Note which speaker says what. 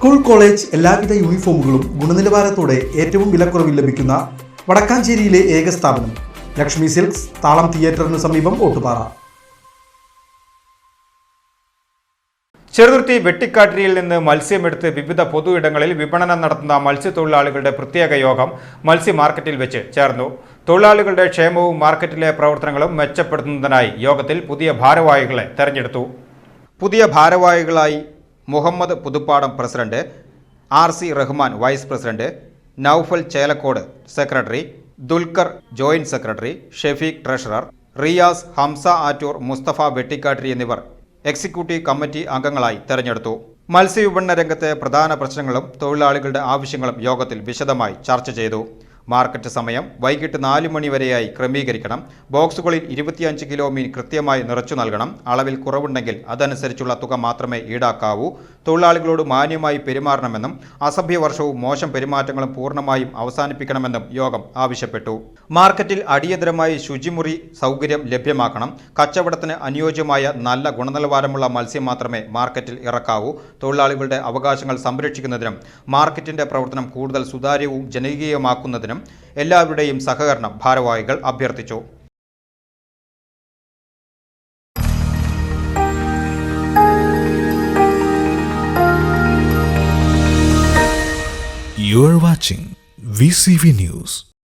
Speaker 1: School college എല്ലാവിധ യൂണിഫോമുകളും ഗുണനിലവാരത്തോടെ ഏറ്റവും വിലക്കുറവിൽ ലഭിക്കുന്ന വടക്കാഞ്ചേരിയിലെ ഏക സ്ഥാപനം ലക്ഷ്മി സിൽക്സ്, താളം തിയേറ്ററിന് സമീപം ഓട്ടുപാറ.
Speaker 2: ചെറുതുരുത്തി വെട്ടിക്കാട്ടിരിയിൽ നിന്ന് മത്സ്യമെടുത്ത് വിവിധ പൊതു ഇടങ്ങളിൽ വിപണനം നടത്തുന്ന മത്സ്യത്തൊഴിലാളികളുടെ പ്രത്യേക യോഗം മത്സ്യ മാർക്കറ്റിൽ വെച്ച് ചേർന്നു. തൊഴിലാളികളുടെ ക്ഷേമവും മാർക്കറ്റിലെ പ്രവർത്തനങ്ങളും മെച്ചപ്പെടുത്തുന്നതിനായി യോഗത്തിൽ പുതിയ ഭാരവാഹികളെ തെരഞ്ഞെടുത്തു. പുതിയ ഭാരവാഹികളായി Muhammad Puthuppadam president, RC Rahman vice president, Noufal Chelakode secretary, Dulquer joint secretary, Shafeeq treasurer, Riyas, Hamza Attur, Musthafa Vettikkattiri എന്നിവർ എക്സിക്യൂട്ടീവ് കമ്മിറ്റി അംഗങ്ങളായി തെരഞ്ഞെടുത്തു. മത്സ്യവിപണന രംഗത്തെ പ്രധാന പ്രശ്നങ്ങളും തൊഴിലാളികളുടെ ആവശ്യങ്ങളും യോഗത്തിൽ വിശദമായി ചർച്ച ചെയ്തു. മാർക്കറ്റ് സമയം വൈകിട്ട് 4 മണി വരെയായി ക്രമീകരിക്കണം. ബോക്സുകളിൽ 25 കിലോ മീൻ കൃത്യമായി നിറച്ചു നൽകണം. അളവിൽ കുറവുണ്ടെങ്കിൽ അതനുസരിച്ചുള്ള തുക മാത്രമേ ഈടാക്കാവൂ. തൊഴിലാളികളോട് മാന്യമായി പെരുമാറണമെന്നും അസഭ്യവർഷവും മോശം പെരുമാറ്റങ്ങളും പൂർണ്ണമായും അവസാനിപ്പിക്കണമെന്നും യോഗം ആവശ്യപ്പെട്ടു. മാർക്കറ്റിൽ അടിയന്തരമായി ശുചിമുറി സൗകര്യം ലഭ്യമാക്കണം. കച്ചവടത്തിന് അനുയോജ്യമായ നല്ല ഗുണനിലവാരമുള്ള മത്സ്യം മാത്രമേ മാർക്കറ്റിൽ ഇറക്കാവൂ. തൊഴിലാളികളുടെ അവകാശങ്ങൾ സംരക്ഷിക്കുന്നതിനും മാർക്കറ്റിന്റെ പ്രവർത്തനം കൂടുതൽ സുതാര്യവും ജനകീയമാക്കുന്നതിനും എല്ലാവരുടെയും സഹകരണം ഭാരവാഹികൾ അഭ്യർത്ഥിച്ചു.
Speaker 3: You are watching VCV News.